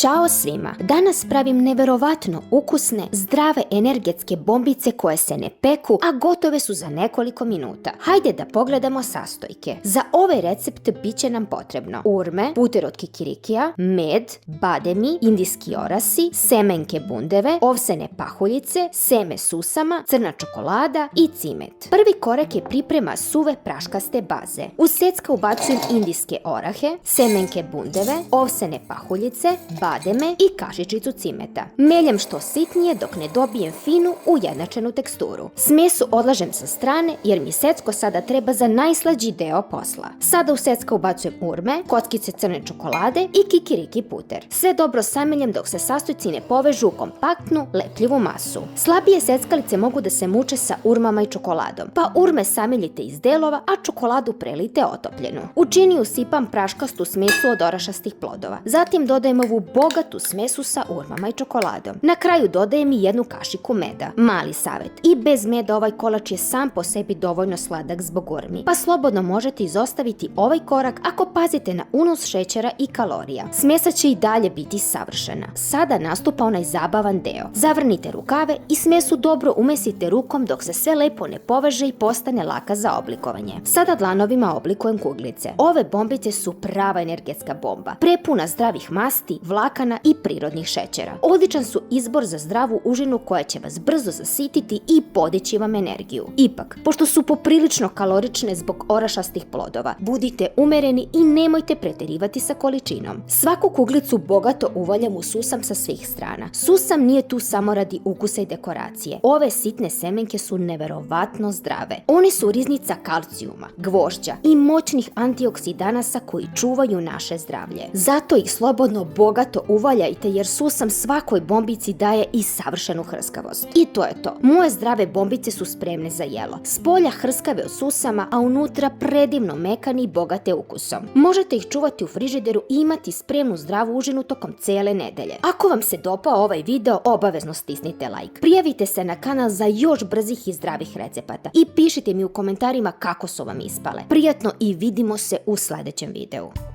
Ćao svima! Danas pravim neverovatno ukusne, zdrave energetske bombice koje se ne peku, a gotove su za nekoliko minuta. Hajde da pogledamo sastojke. Za ovaj recept bit će nam potrebno urme, puter od kikirikija, med, bademi, indijski orasi, semenke bundeve, ovsene pahuljice, seme susama, crna čokolada i cimet. Prvi korak je priprema suve praškaste baze. U secka ubacujem indijske orahe, semenke bundeve, ovsene pahuljice, bademe i kašičicu cimeta. Meljem što sitnije dok ne dobijem finu, ujednačenu teksturu. Smesu odlažem sa strane jer mi secko sada treba za najslađi deo posla. Sada u secka ubacujem urme, kockice crne čokolade i kikiriki puter. Sve dobro sameljem dok se sastojci ne povežu u kompaktnu, lepljivu masu. Slabije seckalice mogu da se muče sa urmama i čokoladom, pa urme sameljite iz delova, a čokoladu prelite otopljenu. U čini usipam praškastu smesu od orašastih plodova. Zatim dodajem ovu bogatu smesu sa urmama i čokoladom. Na kraju dodajem i jednu kašiku meda. Mali savet, i bez meda ovaj kolač je sam po sebi dovoljno sladak zbog urmi, pa slobodno možete izostaviti ovaj korak ako pazite na unos šećera i kalorija. Smesa će i dalje biti savršena. Sada nastupa onaj zabavan deo. Zavrnite rukave i smesu dobro umesite rukom dok se sve lepo ne poveže i postane laka za oblikovanje. Sada dlanovima oblikujem kuglice. Ove bombice su prava energetska bomba, prepuna zdravih masti, vlakana i prirodnih šećera. Odličan su izbor za zdravu užinu koja će vas brzo zasititi i podići vam energiju. Ipak, pošto su poprilično kalorične zbog orašastih plodova, budite umereni i nemojte preterivati sa količinom. Svaku kuglicu bogato uvaljam u susam sa svih strana. Susam nije tu samo radi ukusa i dekoracije. Ove sitne semenke su neverovatno zdrave. Oni su riznica kalcijuma, gvožđa i moćnih antioksidanasa koji čuvaju naše zdravlje. Zato ih slobodno bogato uvaljajte jer susam svakoj bombici daje i savršenu hrskavost. I to je to. Moje zdrave bombice su spremne za jelo. Spolja hrskave od susama, a unutra predivno mekani i bogate ukusom. Možete ih čuvati u frižideru i imati spremnu zdravu užinu tokom cele nedelje. Ako vam se dopao ovaj video, obavezno stisnite like. Prijavite se na kanal za još brzih i zdravih recepata i pišite mi u komentarima kako su vam ispale. Prijatno i vidimo se u sledećem videu.